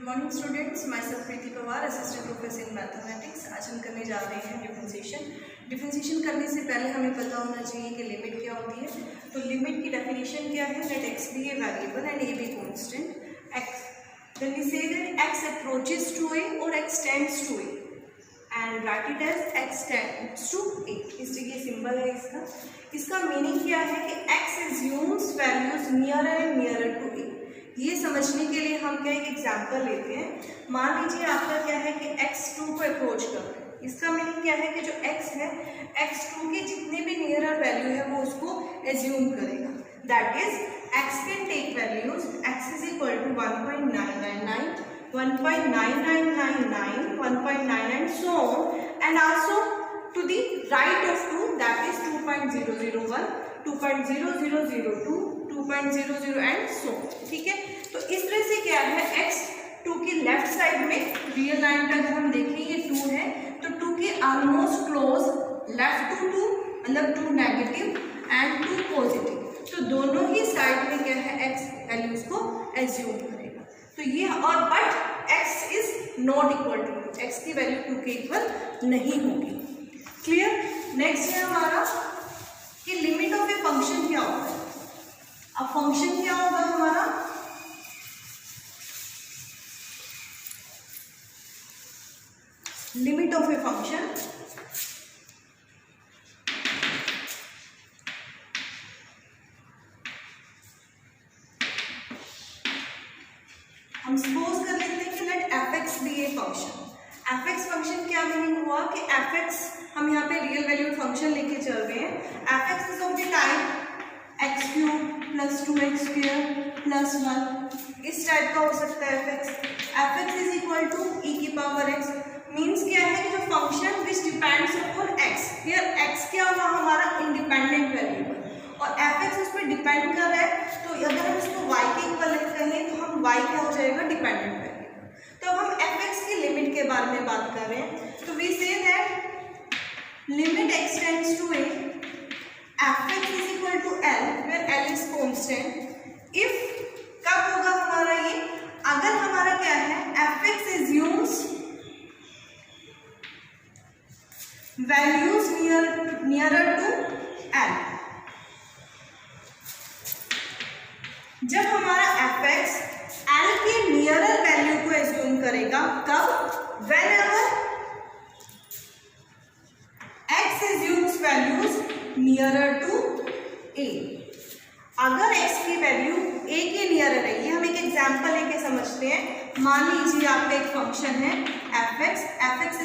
Morning students, my self Preeti Pawar, assistant professor in mathematics. आज हम करने जा रहे हैं डिफरेंशिएशन करने से पहले हमें पता होना चाहिए कि लिमिट क्या होती है। तो लिमिट की डेफिनेशन क्या है? Let X be a variable and A be constant. X when we say that X approaches to A और X tends to A and write it as X tends to A. इस जगह symbol है इसका meaning क्या है कि X assumes values nearer and nearer to A. ये समझने के लिए हम क्या एक एग्जाम्पल लेते हैं। मान लीजिए आपका क्या है कि x2 को अप्रोच कर रहे हैं। इसका मीनिंग क्या है कि जो x है x2 के जितने भी नियरर वैल्यू है वो उसको एज्यूम करेगा। That is x can take values x is equal to 1.999 1.9999 1.99 so on and also to the right of 2 that is 2.001 2.0002 2.00 and so. ठीक है, तो इस तरह से क्या है x2 की लेफ्ट साइड में रियल लाइन पे अगर हम देखें ये 2 है तो 2 के ऑलमोस्ट क्लोज लेफ्ट टू 2 मतलब 2 नेगेटिव एंड 2 पॉजिटिव। तो दोनों ही साइड में क्या है x वैल्यूज को एज्यूम करेगा। तो ये और but x is not equal to x की वैल्यू 2 के इक्वल नहीं होगी। क्लियर। नेक्स्ट है हमारा कि लिमिट ऑफ ए फंक्शन क्या होता है। अब फंक्शन क्या होगा हमारा? लिमिट ऑफ ए फंक्शन हम सपोज कर लेते हैं कि let F X be a function. F X function क्या मीनिंग हुआ कि एफ एक्स हम यहाँ पे रियल वैल्यूड फंक्शन लेके चल रहे हैं। F x is of the type X cube plus 2x square plus 1 इस टाइप का हो सकता है F x is equal to e की पावर x। मीन्स क्या है कि जो function which depends upon x, here x क्या हुआ हमारा इंडिपेंडेंट वेरिएबल और एफ एक्स उस पर डिपेंड कर रहा है। तो अगर हम इसको y के इक्वल कहें तो हम y क्या हो जाएगा? Dependent variable. तो अब हम एफ एक्स की लिमिट के बारे में बात कर रहे हैं। तो we say that limit x tends to a fx is equal to L where L is constant। if कब होगा हमारा ये? अगर हमारा क्या है fx assumes values nearer to L। जब हमारा fx L के नियरर वैल्यू को एज्यूम करेगा कब? whenever x assumes values nearer to a। अगर x की वैल्यू a के नियरर है, ये हम एक एग्जांपल लेके समझते हैं। मान लीजिए आपका एक फंक्शन है f x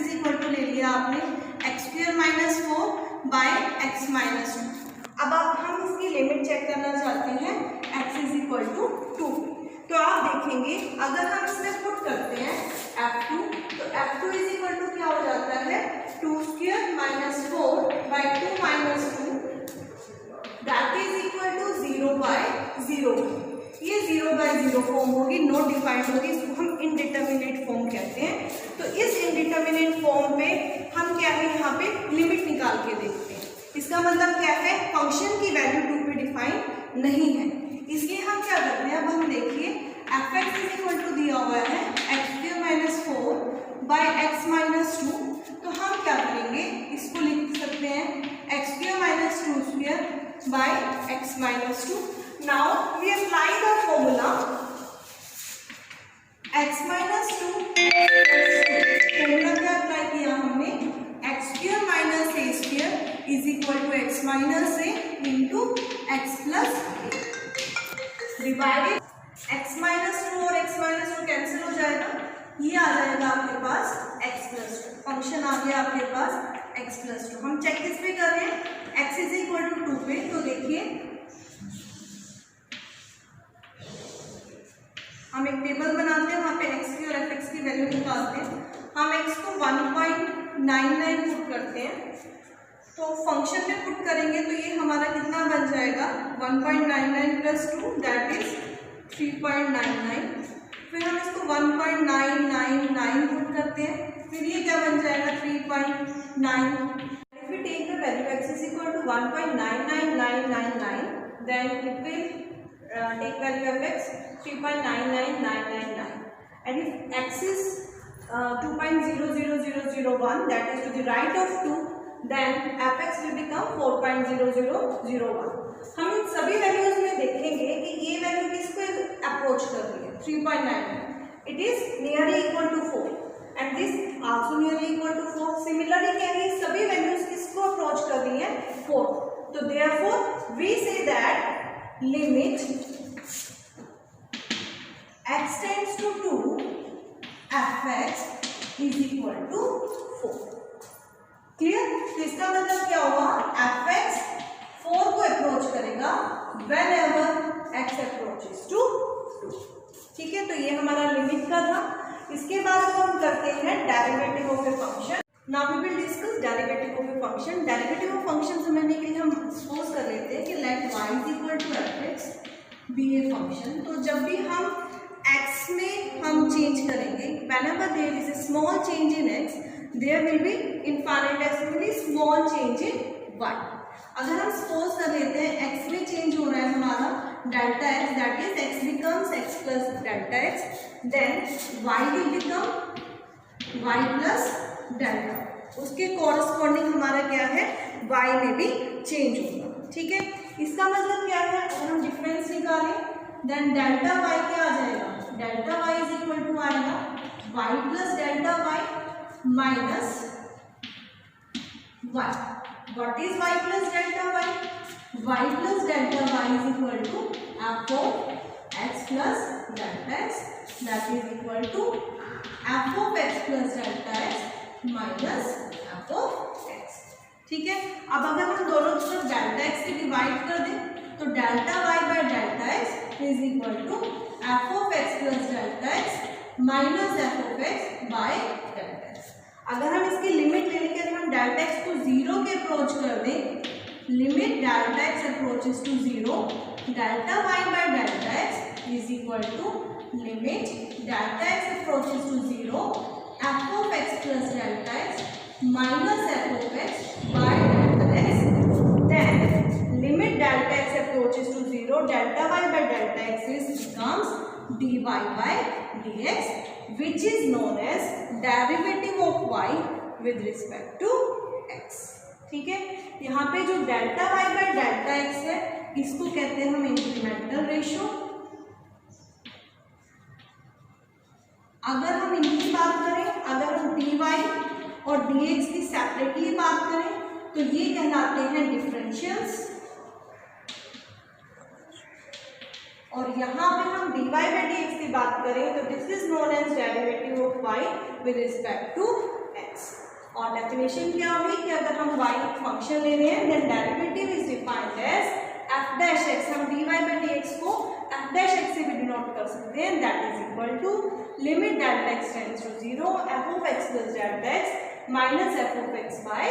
is equal to ले लिया आपने x square minus 4 by x minus 2। अब आप हम इसकी लिमिट चेक करना चाहते हैं x इज इक्वल टू 2। तो आप देखेंगे अगर हम इसमें पुट करते हैं f2 तो f2 इज इक्वल टू क्या हो जाता है? 2 square minus 4 by 2 minus 2 that is equal to 0 by 0। ये 0 बाय 0 फॉर्म होगी, नॉट डिफाइंड होगी, इसको हम इनडिटर्मिनेट फॉर्म कहते हैं। तो इस इनडिटर्मिनेट फॉर्म पे हम क्या है यहाँ पे लिमिट निकाल के देखते हैं। इसका मतलब क्या है? फंक्शन की वैल्यू 2 पे डिफाइन नहीं है, इसलिए हम क्या करते हैं। अब हम देखिए f x is equal to दिया हुआ है x square minus 4 by x minus 2। तो हम क्या करेंगे? इसको लिख सकते हैं x square minus 2 square by x minus 2। Now we apply the formula x minus 2 formula क्या अप्लाई किया हमने? X square minus a square is equal to x minus a into x plus a divided x minus 2 और x minus 2 cancel हो जाएगा। ये आ जाएगा आपके पास x प्लस 2। फंक्शन आ गया आपके पास x प्लस 2। हम चेक किस पे कर रहे हैं? x इज इक्वल टू 2 पे। तो देखिए हम एक टेबल बनाते हैं, वहाँ पे x की और f की वैल्यू निकालते हैं। हम x को 1.99 पुट करते हैं, तो फंक्शन में पुट करेंगे तो ये हमारा कितना बन जाएगा? 1.99 प्लस 2 दैट इज 3.99। फिर हम इसको 1.999 पुट करते हैं, फिर ये क्या बन जाएगा? 3.9। If we take the value x is equal to 1.99999 then it will take value of x 3.99999 and if x is 2.00001, that is to the right of 2, then fx will become 4.0001. हम इन सभी values में देखेंगे कि ये value किसको approach कर रही है, 3.9, it is nearly equal to 4 and this also nearly equal to 4. Similarly क्या है, सभी वैल्यूज किसको अप्रोच कर रही है, 4. तो therefore we say that limit x tends to 2 fx is equal to 4. Clear? तो इसका मतलब क्या हुआ, fx 4 को अप्रोच करेगा whenever x approaches to 2. ठीक है, तो ये हमारा लिमिट का था. इसके बाद हम करते हैं derivative of a function. Now we will discuss derivative of a function. Derivative of function समझने के लिए हम सपोज कर लेते हैं कि let y is equal to fx be a function. तो जब भी हम x में हम चेंज करेंगे, whenever there is a small change in x, there will be infinitesimally small change in y. अगर हम सपोज कर लेते हैं x में चेंज हो रहा है हमारा delta x, that is x becomes x plus delta x, then y will become y plus delta. उसके कॉरस्पॉन्डिंग हमारा क्या है, y में भी चेंज होगा. ठीक है, इसका मतलब क्या है, अगर हम डिफरेंस निकालें देन डेल्टा y क्या आ जाएगा, delta y is equal to आएगा y plus delta y minus y. What is y plus delta y? Y plus delta y is equal to f of x plus delta x, that is equal to f of x plus delta x minus f of x. ठीक है, अब अगर हम दोनों तरफ delta x से divide कर दें तो delta y by delta x is equal to f of x plus delta x minus f of x by delta x. अगर हम इसकी लिमिट ले लेंगे, अगर हम डेल्टा x को 0 के अप्रोच कर दें, limit delta x approaches to 0, delta y by delta x is equal to limit delta x approaches to 0 f of x plus delta x minus f of x by delta x. Then limit delta x approaches to 0, delta y by delta x is becomes dy by dx, which is known as derivative of y with respect to x. ठीक है, यहाँ पे जो delta y by delta x है इसको कहते हैं हम इंक्रीमेंटल रेशियो. अगर हम इनकी बात करें, अगर हम dy और dx की सेपरेटली बात करें तो ये कहलाते हैं डिफरेंशियल्स, और यहाँ पे हम dy by dx की बात करें तो this is known as derivative of y with respect to x. और डेफिनेशन क्या हुई कि अगर हम y फंक्शन ले रहे हैं then derivative is defined as f dash x. हम dy by dx को f डैश x से भी डिनोट कर सकते हैं, that is equal to limit delta x tends to 0 f of x plus delta x minus f of x by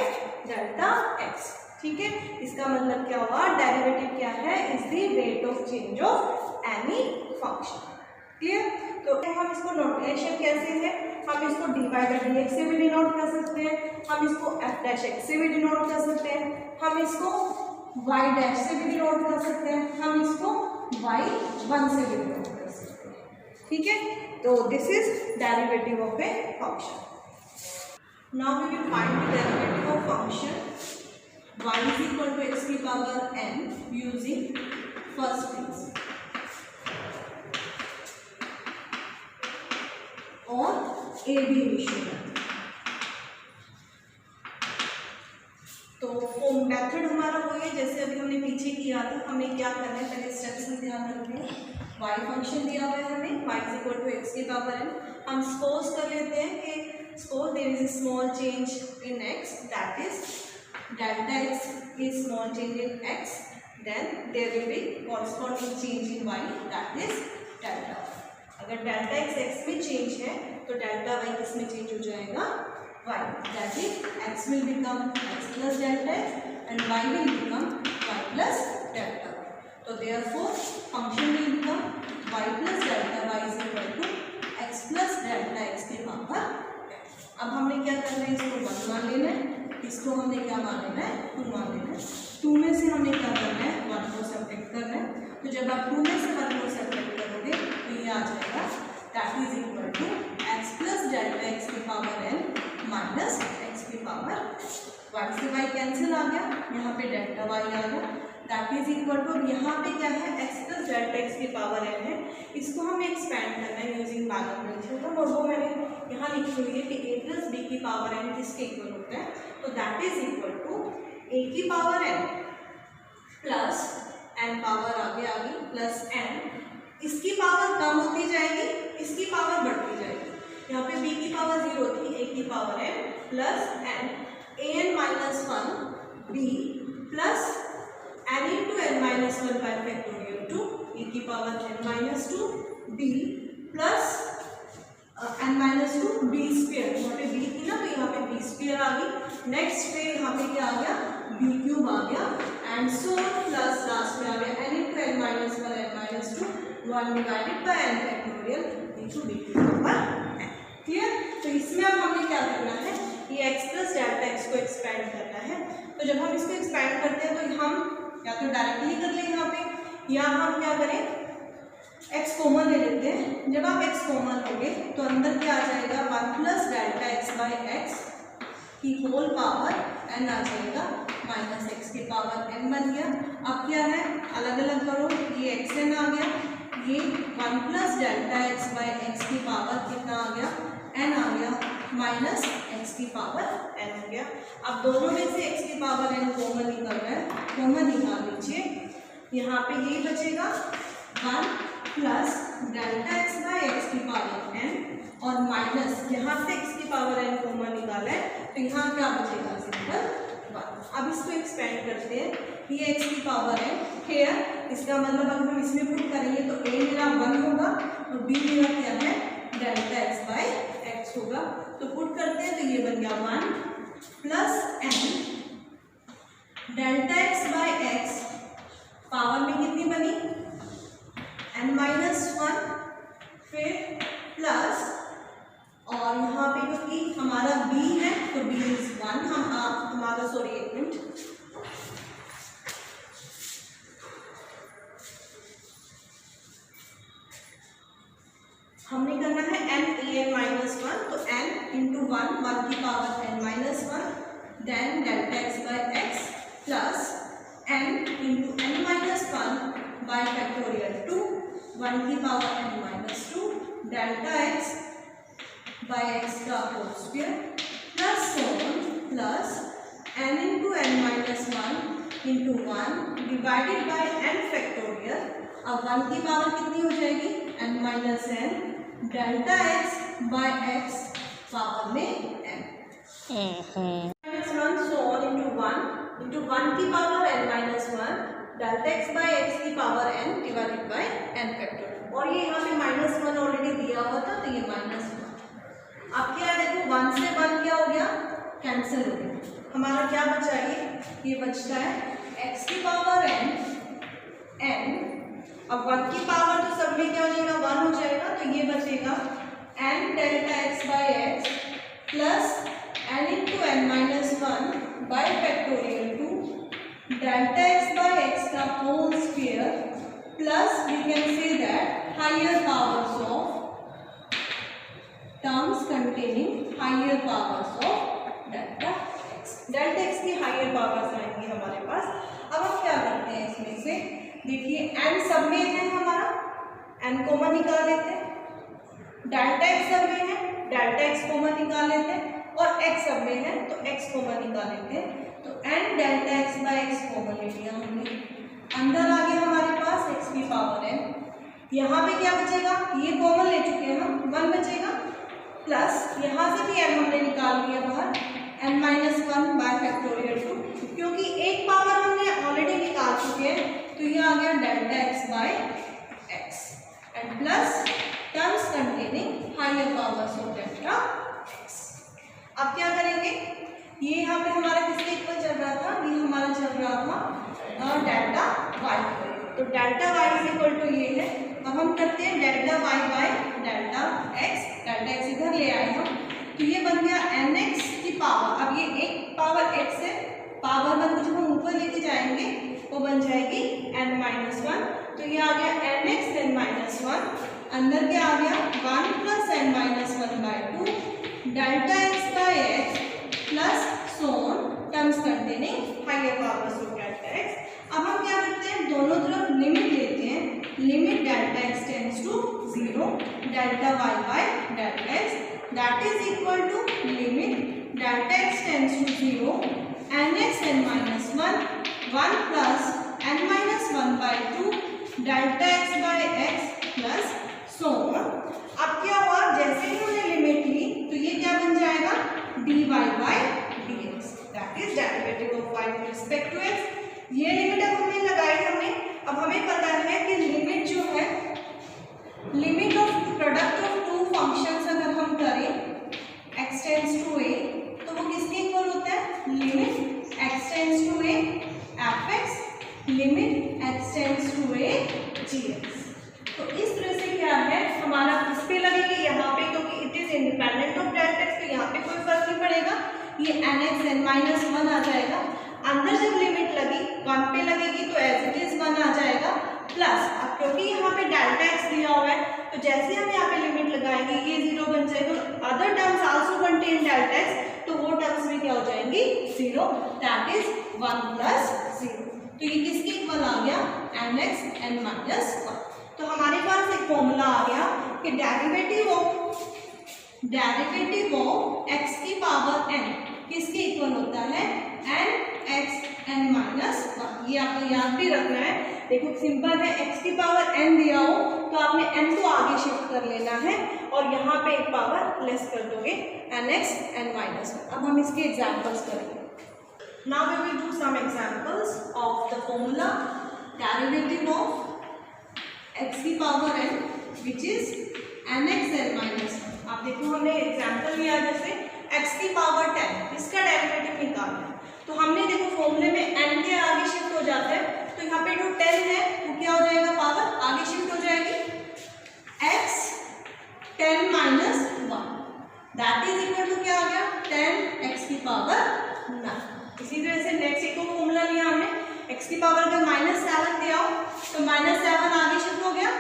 delta x. ठीक है, इसका मतलब क्या हुआ, डेरिवेटिव क्या है, is the rate of change of any function. Clear? तो हम इसको नोटेशन कैसे है, हम इसको dy by dx से भी डिनोट कर सकते हैं, हम इसको f डैश x से भी डिनोट कर सकते हैं, हम इसको y डैश से भी डिनोट कर सकते हैं, हम इसको y1 से भी डिनोट कर सकते हैं. ठीक है, तो this is derivative of a function. Now we will find the derivative of function y is equal to x की power n using first principle और a b रेशियो. तो मेथड हमारा वो है जैसे अभी हमने पीछे किया था. हमें क्या करना है, पहले स्टेप्स में ध्यान रखते हैं. y फंक्शन दिया हुआ है हमें, y is equal to x की पावर n. हम सपोज कर लेते हैं कि suppose there is a small change in x, that is delta x is small change in x, then there will be corresponding change in y, that is delta. अगर delta x x में change है तो delta y किस में change हो जाएगा, y, that is x will become x plus delta x and y will become y plus delta. So therefore function will become y plus delta y is equal to x plus delta x के power. अब हमने क्या करना है, इसको 1 मान लेना है, इसको हमने क्या मान लेना है, 2 मान लेना है. 2 में से हमें क्या करना है, 1 को सब्ट्रैक्ट करना है. तो जब आप 2 में से 1 को सब्ट्रैक्ट करोगे तो ये आ जाएगा that is equal to x plus delta x की पावर एन माइनस एक्स की पावर वाई से वाई कैंसिल आ गया, यहाँ पे डेल्टा वाई आ गया, दैट इज इक्वल टू यहाँ पे क्या है एक्स प्लस डेल्टा एक्स की पावर एन है, इसको हमें एक्सपेंड करना है यूजिंग बैनर प्रिंसिपल और वो मैंने यहाँ लिखी हुई है कि ए प्लस बी की पावर एन किसके इक्वल होता है, तो that is equal to a की power n plus n power आगे आ गई प्लस एन, इसकी पावर कम होती जाएगी, इसकी पावर बढ़ती जाएगी, यहाँ पे b की पावर 0 थी, a की power n plus n, an minus 1 b plus n into n minus 1 by factorial 2 e की power n minus 2 b plus n minus 2 b square, यहाँ पे b थी ना तो यहाँ पे b स्क्वायर आ गई, नेक्स्ट पे यहाँ पे क्या आ गया b क्यूब आ गया एंड सो प्लस लास्ट में आ गया n into n minus 1 n minus 2 1 divided by n factorial into b की पावर n। क्लियर? तो इसमें अब हमें क्या करना है, ये x प्लस डेल्टा x को एक्सपेंड करना है, तो जब हम इसको एक्सपेंड करते हैं तो हम या तो डायरेक्टली कर लें यहाँ पे, या हम क्या करें x कॉमन ले लेते हैं, जब आप x कॉमन लोगे तो अंदर क्या आ जाएगा 1 plus delta x by X की होल पावर n आ जाएगा माइनस x की पावर n बन गया। अब क्या है अलग अलग करो, ये xn आ गया, ये 1 plus delta x by X की पावर कितना आ गया n आ गया माइनस x की पावर n हो गया। अब दोनों में से x की पावर n कॉमन निकल रहा है, कॉमन निकाल लीजिए, यहाँ पे यही बचेगा 1 plus delta x by X की पावर n और माइनस यहाँ से x की पावर n कॉमन निकाला है तो यहाँ क्या बचेगा सिंपल 1। अब इसको एक्सपेंड करते हैं, ये x की पावर है हेयर, इसका मतलब अगर हम इसमें पुट करेंगे तो a मेरा 1 होगा और b मेरा क्या है डेल्टा एक्स बाई एक्स होगा, तो पुट करते हैं तो ये बन गया 1 plus n delta x by X power में कितनी बनी n माइनस 1, फिर प्लस और यहाँ पे क्योंकि हमारा b है तो b इज 1, हमारा सॉरी एक मिनट, हमने करना है n e n माइनस 1, तो n इंटू 1 की power n minus 1 then delta x by x plus n into n minus 1 by factorial 2 1 की power n minus 2 delta x by X का whole square plus plus n into n minus 1 into 1 divided by n factorial. अब 1 की power कितनी हो जाएगी n minus n delta x by X power में n minus 1 so on into 1 की power n minus 1 delta x by X की power n divided by n factorial, और ये यहाँ पे माइनस 1 ऑलरेडी दिया हुआ था तो ये माइनस 1। अब क्या है देखो 1 से 1 क्या हो गया कैंसिल हो गया, हमारा क्या बचा ये बचता है x की पावर n, अब 1 की पावर तो सब में क्या हो जाएगा 1 हो जाएगा, तो ये बचेगा n delta x by x plus n into n minus 1 by factorial 2 delta x by X का whole square plus we can say that higher powers of terms containing higher powers of delta x की higher powers आएंगी हमारे पास। अब हम क्या करते हैं इसमें से देखिए n सब में है हमारा, n कॉमन निकाल लेते हैं, डेल्टा एक्स सब में है डेल्टा एक्स कॉमन निकाल लेते हैं और x सब में है तो x कॉमन निकाल लेते हैं, तो n delta x by x common ले लिया हमने, अंदर आ गया हमारे पास x की पावर n, यहाँ पे क्या बचेगा ये कॉमन ले चुके हैं हम 1 बचेगा प्लस यहाँ से भी n हमने निकाल लिया बाहर n माइनस 1 बाय फैक्टोरियल 2, क्योंकि एक पावर हमने ऑलरेडी निकाल चुके हैं तो ये आ गया delta x by x and plus terms containing higher powers of delta x. अब क्या करेंगे, ये यहाँ पे हमारा किसके इक्वल चल रहा था, ये हमारा चल रहा था डेल्टा वाई, तो delta y is equal to ये है। अब हम करते हैं delta y by delta x इधर ले आए हम, तो ये बन गया एन एक्स की पावर, अब ये एक पावर एक्स है, पावर 1 को जब हम ऊपर लेके जाएंगे वो बन जाएगी n माइनस 1, तो ये आ गया एन एक्स एन माइनस 1 अंदर क्या आ गया 1 plus n minus 1/2 delta x by x plus so on terms containing higher powers of delta x. अब हम क्या करते हैं, दोनों तरफ लिमिट लेते हैं, limit delta x tends to 0 delta y by delta x that is equal to limit delta x tends to 0 n x n minus 1 plus n minus 1/2 delta x by x plus so on. अब क्या हुआ, जैसे ही हमने limit ली तो ये क्या बन जाएगा dy by dx that is derivative of y with respect to x। ये लिमिट अब हमने लगाई अब हमें पता है कि लिमिट जो है, limit of product of two functions अगर हम करें x टेंड्स टू a तो वो किसके इक्वल होता है, limit x tends to a fx limit x tends to a gx। तो इस तरह से क्या है हमारा किस पे लगेगी, यहाँ पे, क्योंकि it is independent of delta x तो यहाँ पे कोई फर्क नहीं पड़ेगा, ये एन एक्स एन माइनस 1 आ जाएगा। अंदर जब लिमिट लगी 1 पे लगेगी तो एज इट इज 1 आ जाएगा प्लस, अब क्योंकि यहाँ पे डेल्टा एक्स दिया हुआ है तो जैसे हम यहाँ पे लिमिट लगाएंगे ये 0 बन जाएगा, other terms also contain delta x तो वो टर्म्स भी क्या हो जाएंगी 0 दैट इज 1 प्लस 0। तो ये किसके इक्वल आ गया एन एक्स एन माइनस 1। तो हमारे पास एक फॉर्मूला आ गया कि डेरिवेटिव ऑफ x की पावर n किसके इक्वल होता है n x n माइनस 1। ये आपको याद भी रखना है, देखो सिंपल है, x की पावर n दिया हो तो आपने n को आगे शिफ्ट कर लेना है और यहाँ पे एक पावर लेस कर दोगे nx n माइनस 1। अब हम इसके एग्जाम्पल्स करेंगे। Now we will do some examples of the formula derivative of x की power n which is nx n minus 1। आप देखो हमने एग्जाम्पल लिया जैसे x की पावर 10, इसका डेरिवेटिव निकालना है तो हमने देखो फॉर्मूले में n के आगे शिफ्ट हो जाता है तो यहाँ पे जो 10 है वो क्या हो जाएगा, पावर आगे शिफ्ट हो जाएगी x 10 minus 1 that is equal to क्या आ गया 10x की पावर 9। इसी तरह से नेक्स्ट एक फॉर्मूला लिया हमने, x की पावर अगर -7 दिया हो तो -7 आगे शिफ्ट हो गया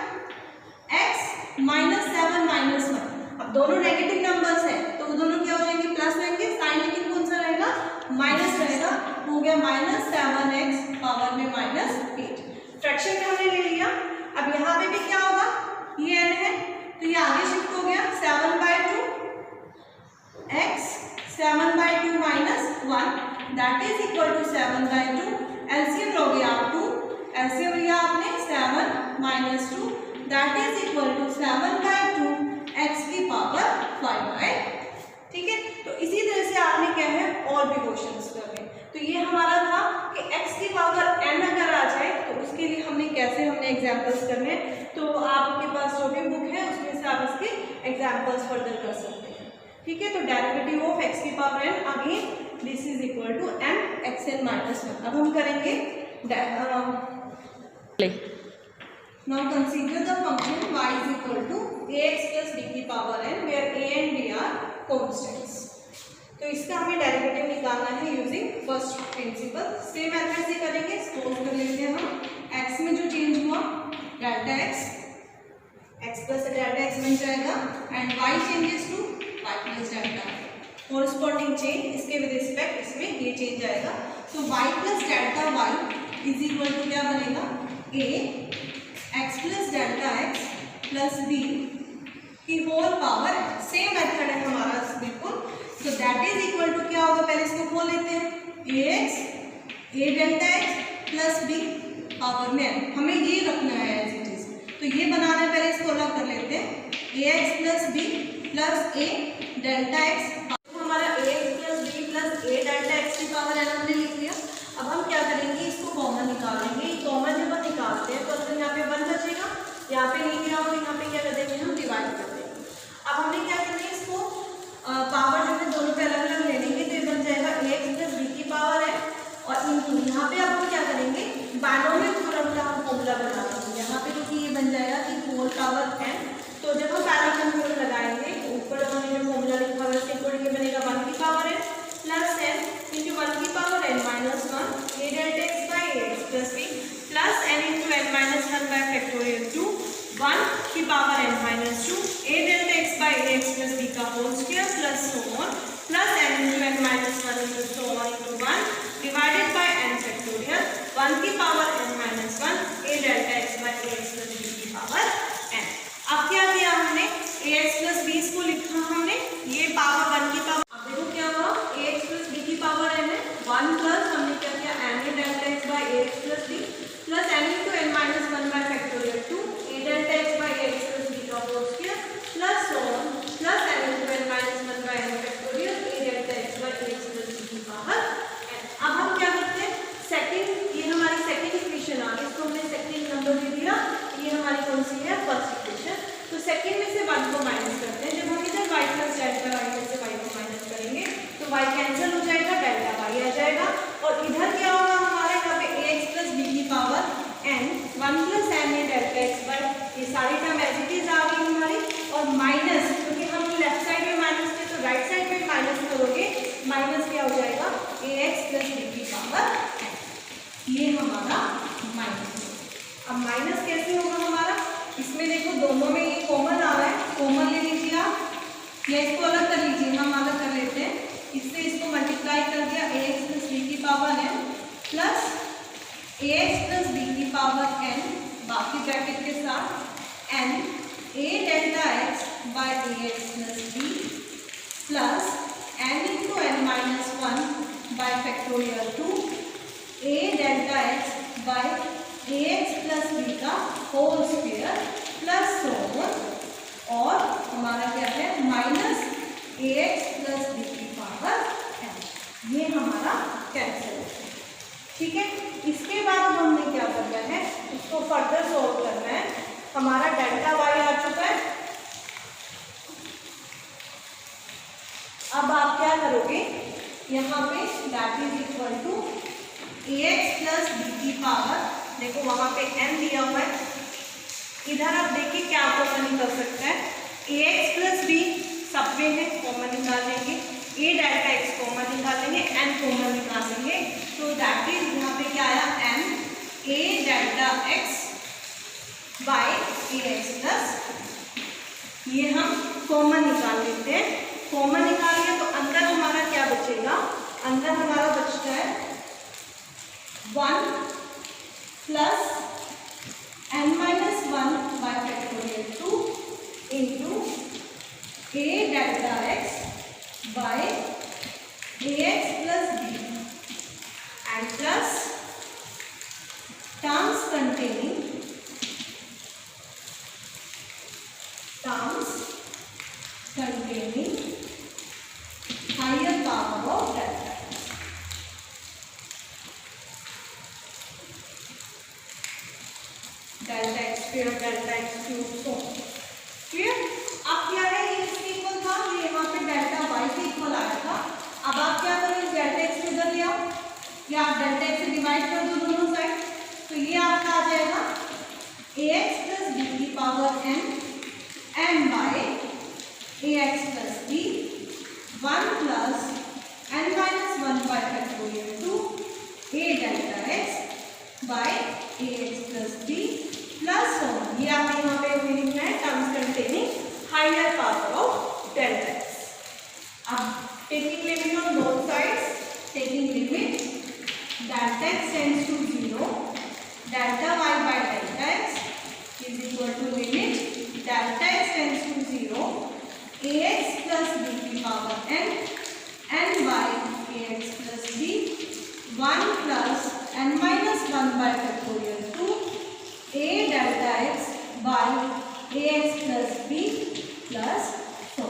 x -7 माइनस 1। अब दोनों नेगेटिव नंबर्स हैं तो वो दोनों क्या हो जाएंगे, प्लस रहेंगे, साइन लेकिन कौन सा रहेगा, माइनस रहेगा, हो गया -7x पावर में -8। फ्रैक्शन में हमने ले लिया। अब यहाँ पे भी क्या होगा, ये n है तो ये आगे शिफ्ट हो गया 7/2 x 7/2 minus 1 that is equal to 7/2। LCM लोगे आप 2, एलसीएम लिया आपने 7 minus 2 that is equal to 7/2 x की पावर 5/। ठीक है, तो इसी तरह से आपने क्या है और भी क्वेश्चंस करने। तो ये हमारा था कि x की पावर n अगर आ जाए तो उसके लिए हमने एग्जाम्पल्स करने। तो आपके पास जो भी बुक है उसमें से आप इसके एग्जाम्पल्स फर्दर कर सकते हैं। ठीक है, तो डेरिवेटिव ऑफ x की power n again this is equal to m x n minus 1। अब हम करेंगे now consider the function y is equal to ax plus b की power n where a and b are constants। तो इसका हमें derivative निकालना है using first principle. Same method से करेंगे, सपोज कर लेते हैं हम x में जो चेंज हुआ delta x plus delta x बन जाएगा and y changes to y plus delta, corresponding change इसके विद रिस्पेक्ट इसमें ये चेंज आएगा। तो y plus delta y is equal to क्या बनेगा, a x plus delta x plus b की होल पावर। सेम मेथड है हमारा बिल्कुल। तो दैट इज इक्वल टू क्या होगा, पहले इसको खोल लेते हैं, ax a delta x plus b power में n, हमें ये रखना है एज इट इज। तो ये बनाना है, पहले इसको अलग कर लेते हैं, ax plus b plus a delta x। हमारा ax plus b plus a delta x की पावर n हमने लिख लिया। अब हम क्या करेंगे, इसको कॉमन निकालेंगे। कॉमन जब हम निकालते हैं तो अगर यहाँ पे 1 बचेगा, यहाँ पे नहीं दिया तो यहाँ पे क्या कर देंगे, हम डिवाइड कर देंगे। अब हमने क्या करना है, इसको पावर जो है दोनों पे अलग अलग ले लेंगे तो ये बन जाएगा ax प्लस b की पावर है और इनटू यहाँ पे अब हम क्या करेंगे, बाइनोमियल थ्योरम का हम फॉर्मूला बना देंगे। यहाँ पे क्योंकि ये बन जाएगा कि होल पावर n, तो जब हम पैरामीटर थ्योरम लगाएंगे ऊपर हमने जो फॉर्मूला लिखा है उसके अकॉर्डिंग ये बनेगा 1 की power n plus n into 1 की power n minus 1 a delta x by ax plus b plus n into n minus 1 by factorial two 1 की पावर n माइनस कैसे होगा हमारा, इसमें देखो दोनों में ये कॉमन आ रहा है, कॉमन ले लीजिए आप, या इसको अलग कर लीजिए, हम अलग कर लेते हैं। इससे इसको मल्टीप्लाई कर दिया ax प्लस बी की power n plus ax plus b की पावर n, बाकी ब्रैकेट के साथ n a delta x by ax plus b plus n into n minus 1 by factorial 2 a delta x by ax plus b का whole square plus so और हमारा क्या है minus ax plus b की power n, ये हमारा cancel है। ठीक है, इसके बाद हमने क्या करना है, इसको फर्दर सॉल्व करना है। हमारा डेल्टा y आ चुका है। अब आप क्या करोगे, यहाँ पे that is equal to ax plus b की पावर, देखो वहां पे n दिया हुआ है, इधर आप देखिए क्या कॉमन निकल सकता है, ax प्लस बी सब में है, कॉमन निकाल लेंगे, a डेल्टा x कॉमन निकाल लेंगे, n कॉमन निकाल लेंगे, तो दैट इज यहाँ पे क्या आया n a delta x by ax plus, ये हम कॉमन निकाल लेते हैं। कॉमन निकाल लिया तो अंदर हमारा क्या बचेगा, अंदर हमारा बचता है 1 plus n minus 1 by factorial 2 into a delta x by ax plus b and plus terms containing higher power of delta x। Delta x square delta x cube so clear. अब क्या है, ये इसके इक्वल था, ये यहाँ पे delta y के इक्वल आया था। अब आप क्या करो, इस डेल्टा x को इधर ले आओ, या आप डेल्टा x से डिवाइड कर दो दोनों साइड, तो ये आपका आ जाएगा ax प्लस b की power n n by ax plus b 1 plus n minus 1 by factorial 2 a delta x by ax plus b plus 1, ये आप यहाँ पे लिखना है terms containing higher power of delta x। अब taking limit on both sides, taking limit delta x tends to 0, delta y by delta x is equal to limit delta x tends to 0 ax plus b की power n n by ax plus b 1 plus n minus 1 by factorial 2 a delta x by ax plus b plus 4।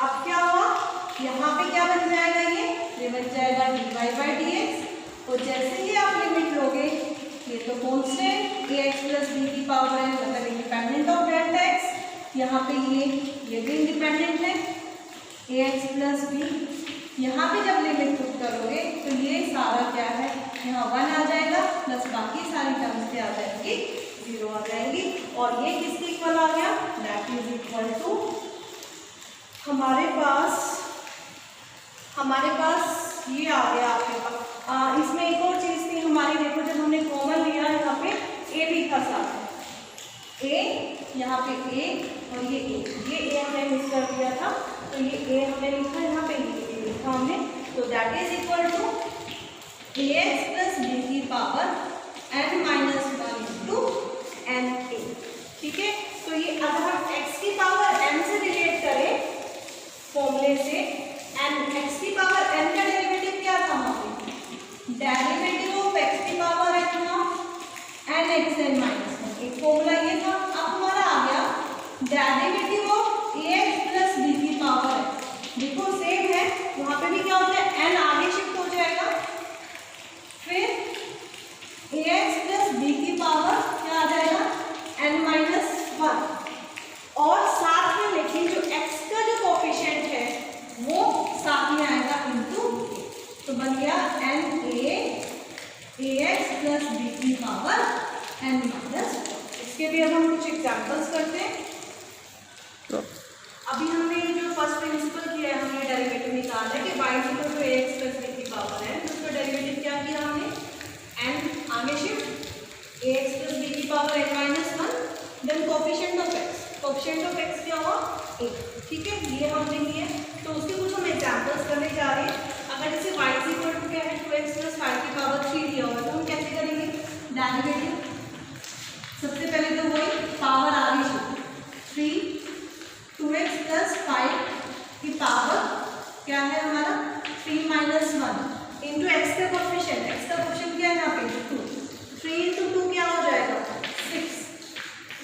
अब क्या हुआ, यहाँ पे क्या बन जाएगा, ये बन जाएगा dy बाई dx, और जैसे ही आप लिमिट लोगे, ये तो कांस्टेंट ax प्लस b की पावर है, मतलब इंडिपेंडेंट ऑफ डेल्टा x, यहाँ पे ये भी इंडिपेंडेंट है ax प्लस b। यहाँ पे जब लिमिट पुट करोगे तो ये सारा क्या है, यहाँ 1 आ जाएगा, प्लस बाकी सारी टर्म्स क्या आ जाएंगी, 0 आ जाएंगी, और ये किसके इक्वल आ गया, दैट इज इक्वल टू हमारे पास ये आ गया आपके पास। इसमें एक और चीज़ थी हमारी, देखो जब हमने कॉमन लिया यहाँ पे a भी था साथ, a यहाँ पे a और ये a हमने मिस कर दिया था, तो ये a हमने लिखा, यहाँ पे ये लिखा हमने, तो that is equal to ax plus b की power n minus 1 into n a। ठीक है, तो ये अगर हम x की पावर n से रिलेट करें फॉर्मूले से, x की पावर n का डेरिवेटिव क्या था, डेरिवेटिव ऑफ x की पावर n था n x n माइनस 1, एक फॉर्मूला ये था। अब हमारा आ गया derivative of ax plus b की पावर n, देखो सेम है, वहां पे भी क्या हो जाएगा, n आगे शिफ्ट हो जाएगा, फिर ax प्लस b की पावर क्या आ जाएगा, n माइनस 1, और साथ में लेकिन जो x का जो कोफिशिएंट है वो साथ में आएगा इंटू, तो बन गया n a ax plus b की पावर n माइनस 1। इसके भी अब हम कुछ एग्जांपल्स करते हैं। अभी हमने ये जो फर्स्ट प्रिंसिपल किया है, हमने डेरिवेटिव निकाला है कि y equal to ax plus b की पावर n, तो उसका डेरिवेटिव क्या किया हमने, n आगे शिफ्ट ax प्लस b की power n minus 1, then coefficient of x, coefficient of x क्या हुआ 8, ठीक है, ये हमने लिए। तो उसके कुछ हम एग्जांपल्स करने जा रहे हैं। अगर जैसे y इक्वल टू क्या है 2x प्लस 5 की पावर 3 दिया हुआ तो हम कैसे करेंगे डेरिवेटिव। सबसे पहले तो वही पावर आगे 3 2x प्लस 5 की पावर क्या है हमारा 3 माइनस 1 इंटू एक्स का कोफिशिएंट, एक्स का कोफिशिएंट क्या है यहाँ पे 2, 3 इंटू 2 क्या हो जाएगा 6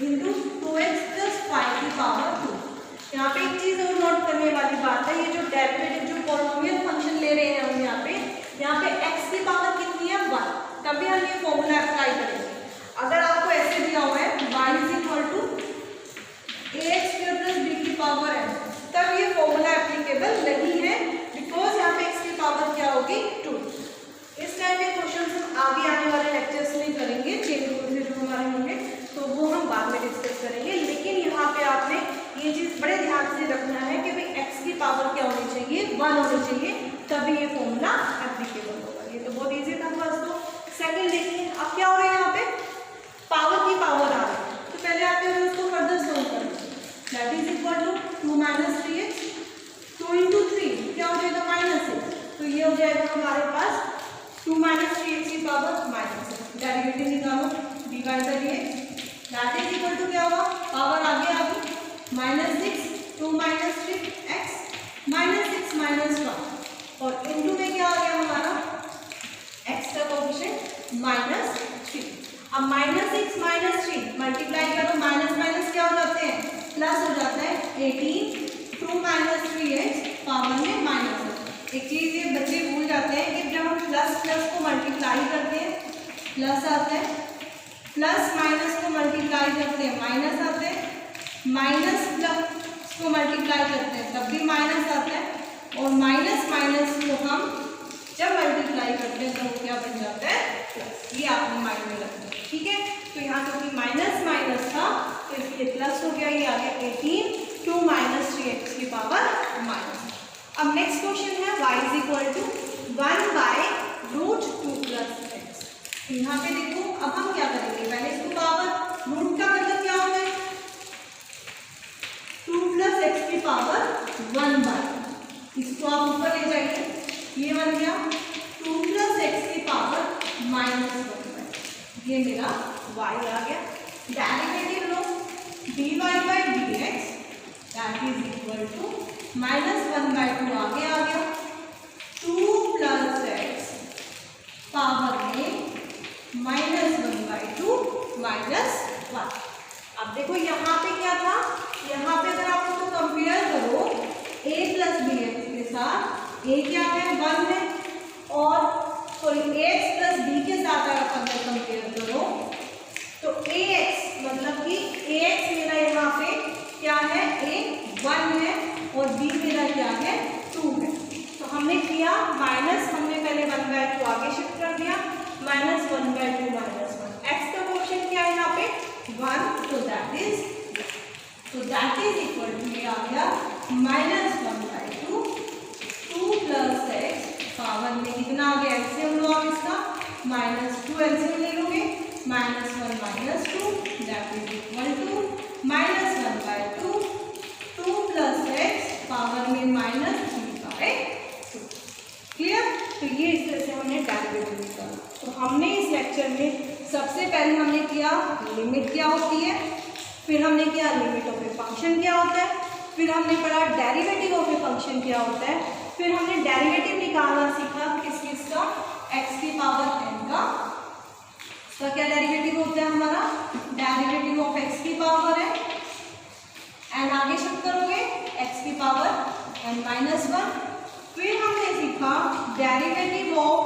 इंटू 2x प्लस 5 की पावर 2। यहाँ पे एक चीज़ और नोट करने वाली बात है, ये जो डेरिवेटिव जो पॉलिनोमियल फंक्शन ले रहे हैं हम यहाँ पे x की पावर कितनी है 1, तभी हम ये फॉर्मूला अप्लाई करेंगे। अगर आपको ऐसे दिया हुआ है y is equal to ax square plus b की पावर n, तब ये फॉर्मूला एप्लीकेबल नहीं है, बिकॉज यहाँ पे x की पावर क्या होगी 2। इस टाइप के क्वेश्चन हम आगे आने वाले लेक्चर्स में करेंगे, चेन रूल में जो हमारे होंगे तो वो हम बाद में डिस्कस करेंगे। लेकिन यहाँ पे आपने ये चीज़ बड़े ध्यान से रखना है कि भाई x की पावर क्या होनी चाहिए 1 होनी चाहिए, तभी ये फॉर्मूला एप्लीकेबल होगा। ये तो बहुत ईजी था फर्स्ट। तो सेकंड देखिए अब क्या हो रहा है, यहाँ पे पावर की पावर आ रही है, तो पहले आते हुए उसको फर्दर सोल्व करें। That is equal to 2 minus 3x, 2 into 3 क्या हो जाएगा -6, तो ये हो जाएगा हमारे पास 2 माइनस 3x की पावर -6। डेरिवेटिव निकालो dy by dx, that is equal to क्या होगा पावर आगे आ गई -6 2 माइनस 3x -6 माइनस 1 और इंटू में क्या आ गया हमारा x का कोफिशिएंट -3। अब -6 -3 मल्टीप्लाई करो, माइनस माइनस क्या हो जाते हैं प्लस हो जाता है 18 2 माइनस 3x पावर में माइनस। एक चीज़ ये बच्चे भूल जाते हैं कि जब हम प्लस प्लस को मल्टीप्लाई करते हैं प्लस आता है, प्लस माइनस को मल्टीप्लाई करते हैं माइनस आते हैं, माइनस प्लस को मल्टीप्लाई करते हैं तब भी माइनस आता है, और माइनस माइनस को हम जब मल्टीप्लाई करते हैं तो वो क्या बन जाता है प्लस। ये आपने माइंड में रखना है, ठीक है। तो यहाँ क्योंकि माइनस माइनस था तो ये प्लस हो गया, ये आ गया 18 2 माइनस 3x की पावर माइनस। अब नेक्स्ट क्वेश्चन है y is equal to 1 by root 2 plus x। यहाँ पे देखो अब हम क्या करेंगे, पहले इसको पावर रूट का मतलब क्या होता है 2 प्लस x की पावर 1 बाई, इसको आप ऊपर ले जाइए, ये बन गया 2 प्लस x की पावर -1 बाई, ये मेरा y आ गया। डेरिवेटिव लो dy by dx that is equal to -1/2 आगे आ गया 2 प्लस x पावर में -1/2 -1। अब देखो यहाँ पे क्या था, यहाँ पे अगर आप उसको कंपेयर करो a प्लस बी एक्स के साथ, a क्या है 1 है, और सॉरी ax प्लस b के साथ अगर कंपेयर करो तो ax मतलब कि ax मेरा यहाँ पे क्या है a 1 है और b मेरा क्या है 2 है। तो हमने किया माइनस, हमने पहले 1/2 आगे शिफ्ट कर दिया, -1/2 -1। x का क्वेश्चन क्या है यहाँ पे 1, तो दैट इज इक्वल टू ये आ गया -1/2 2 प्लस x पावर में कितना आ गया एलसीएम लो आप इसका -2 एलसीएम ले लोगे -1 -2 that is equal to -1/2 2 plus x power में -3/2। क्लियर। तो ये इस तरह से हमने डेरिवेटिव निकाला। तो हमने इस लेक्चर में सबसे पहले हमने किया लिमिट क्या होती है, फिर हमने किया लिमिट ऑफ ए फंक्शन क्या होता है, फिर हमने पढ़ा डेरिवेटिव ऑफ ए फंक्शन क्या होता है, फिर हमने डेरिवेटिव निकालना सीखा किस किस का x की पावर n का। इसका क्या डेरिवेटिव होता है हमारा डेरिवेटिव ऑफ x की पावर है, n आगे शिफ्ट करोगे x की पावर n-1। फिर हमने सीखा derivative of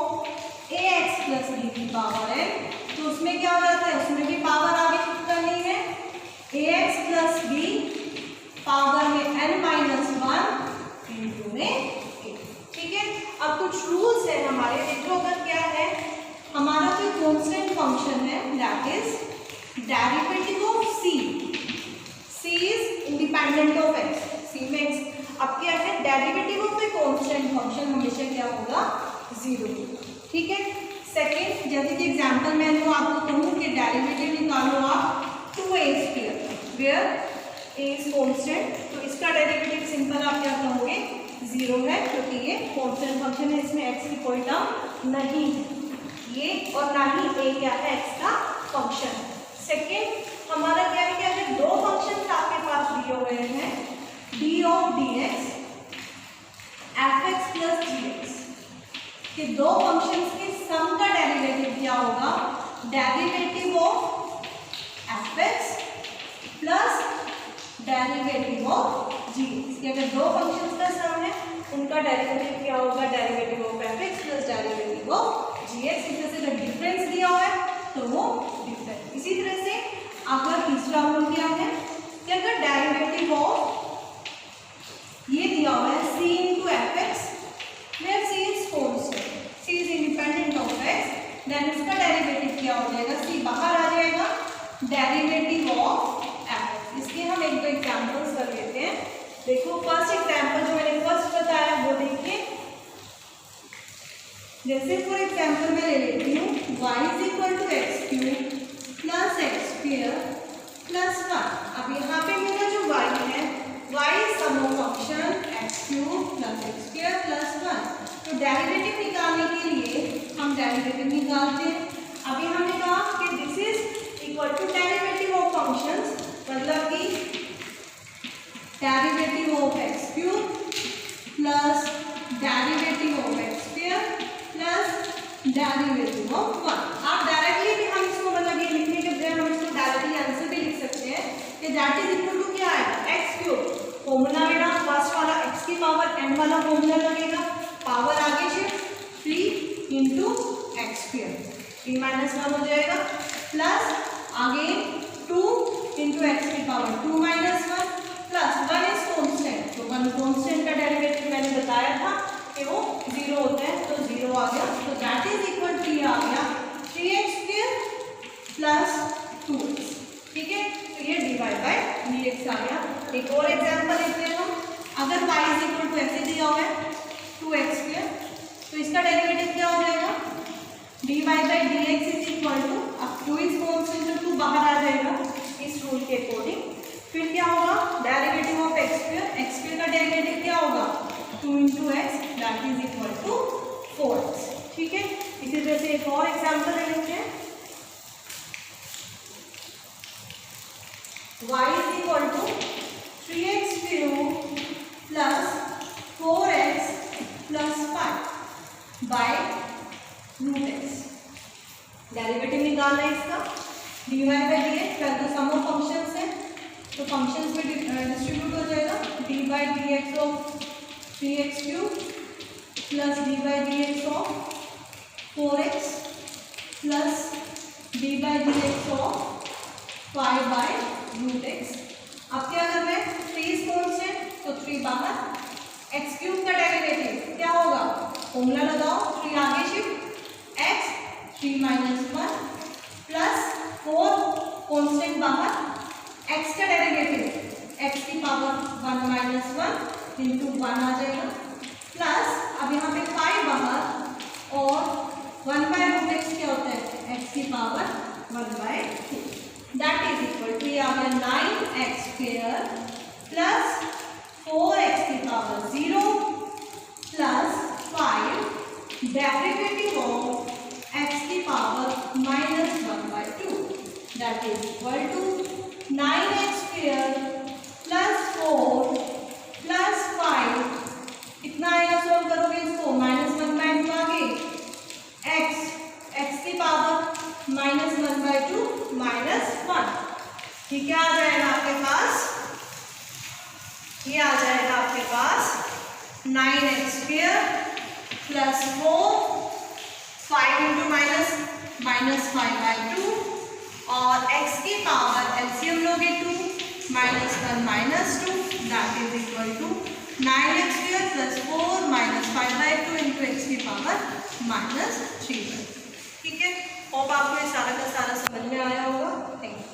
ax plus b की पावर है, तो उसमें क्या हो जाता है, उसमें भी पावर आगे शिफ्ट करनी है, ax प्लस b पावर में n-1 इंटू में a। ठीक है। अब कुछ रूल्स है हमारे, देखो अगर क्या है हमारा कोई कांस्टेंट फंक्शन है that is derivative of c is independent of x, c में x। अब क्या है derivative of a constant function हमेशा क्या होगा 0 होगा। ठीक है। सेकेंड, जैसे कि एग्जाम्पल मैं आपको कहूँ कि डेरिवेटिव निकालो आप 2a², where a is constant, तो इसका डेरिवेटिव सिंपल आप क्या कहोगे 0 है, क्योंकि ये कॉन्स्टेंट फंक्शन है, इसमें x की कोई टर्म नहीं है, ये और ना ही a क्या है x का फंक्शन। सेकेंड हमारा क्या है कि अगर दो फंक्शन आपके पास दिए हुए हैं d of dx fx plus gx, कि दो फंक्शंस के सम का डेरिवेटिव क्या होगा, derivative of fx plus derivative of gx, कि अगर दो फंक्शंस का सम है उनका डेरिवेटिव क्या होगा, derivative of fx plus derivative of gx। इस तरह से अगर डिफरेंस दिया हुआ है तो वो डिफरेंस। इसी तरह से अगर तीसरा रूल क्या है कि अगर डेरिवेटिव ऑफ ये दिया हुआ है c into f x, where c is constant, c is independent of x, then इसका डेरिवेटिव क्या हो जाएगा, c बाहर आ जाएगा, डेरिवेटिव ऑफ एफ। इसके हम एक दो एग्जांपल्स कर लेते हैं। देखो फर्स्ट एग्जांपल जो मैंने फर्स्ट बताया वो देखिए, जैसे फॉर एग्जांपल मैं ले लेती हूँ y is equal to x cube plus x square plus 1। अब यहाँ पे मेरा जो y है, y sum of function x cube plus x square plus 1, तो डेरिवेटिव निकालने के लिए हम डेरिवेटिव निकालते हैं। अभी हमने कहा कि this is equal to derivative of functions, मतलब कि derivative of x cube plus derivative of x square plus derivative of 1। आप डायरेक्टली भी हम इसको मतलब ये लिखने के बजाय हम इसको डायरेक्टली आंसर भी लिख सकते हैं कि दैट इज इक्वल टू क्या आएगा, एक्स क्यूब, फॉर्मूला मेरा फर्स्ट वाला x की पावर n वाला फॉर्मूला लगेगा, पावर आगे shift 3 into x square, 3 minus 1 हो जाएगा, प्लस आगे 2 इंटू एक्स की power 2 minus 1 plus 1 is constant, तो 1 कॉन्स्टेंट का डेरिवेटिव मैंने बताया था कि वो 0 होता है, तो 0 आ गया, तो दैट इज इक्वल टू ये आ गया 3x स्क्वायर प्लस 2x। ठीक है, तो ये डिवाइड बाय dx आ गया। एक और एग्जांपल लेते हैं हम, अगर y इज इक्वल टू ऐसे दिया हुआ है 2x स्क्वायर, तो इसका डेरिवेटिव क्या हो जाएगा, dy by dx is equal to, अब 2 इज कॉन्स्टेंट तो 2 बाहर आ जाएगा इस रूल के अकॉर्डिंग, फिर क्या होगा, डेरिवेटिव ऑफ x स्क्वायर का डेरिवेटिव क्या होगा 2 into x, that is equal to 4x। ठीक है, इसी तरह से एक और एग्जांपल ले लेते हैं, y is equal to 3x cube plus 4x plus 5 by root x। Derivative निकालना है इसका, dy by dx, पहले तो सम ऑफ फंक्शंस है तो फंक्शंस में डिस्ट्रीब्यूट हो जाएगा, dy by dx of 3x cube plus dy by dx of 4x plus dy by dx of 5 by root x. अब क्या कर रहे हैं, 3 इज कॉन्स्टेंट तो 3 बाहर, एक्स क्यूब का डेरिवेटिव क्या होगा, फॉर्मूला लगाओ, 3 आगे shift x, 3 minus 1 plus 4 constant बाहर, एक्स का डेरिवेटिव एक्स की पावर 1 माइनस 1 इंटू 1 आ जाएगा, प्लस अब यहाँ पे 5 बाहर और 1 बाय रूट एक्स क्या होता है, एक्स की power 1 by 2, that is equal to ये आ गया 9x स्क्वायर प्लस 4x की power 0 plus 5 derivative of x की power minus 1 by 2, that is equal to 9x square plus 4 plus 5, कितना आएगा, सोल्व करोगे इसको, माइनस 1 बाय 2 आगे, x की पावर माइनस 1 बाय 2 माइनस 1, ठीक है, आ जाएगा आपके पास, ये आ जाएगा आपके पास 9x square plus 4 5 into minus 5 by 2 और x की पावर एलसीएम लोगे 2 minus 1 minus 2, that is equal to 9x square plus 4 minus 5 by 2 into x की पावर माइनस 3। ठीक है, होप आपको ये सारा का सारा समझ में आया होगा। Thank you.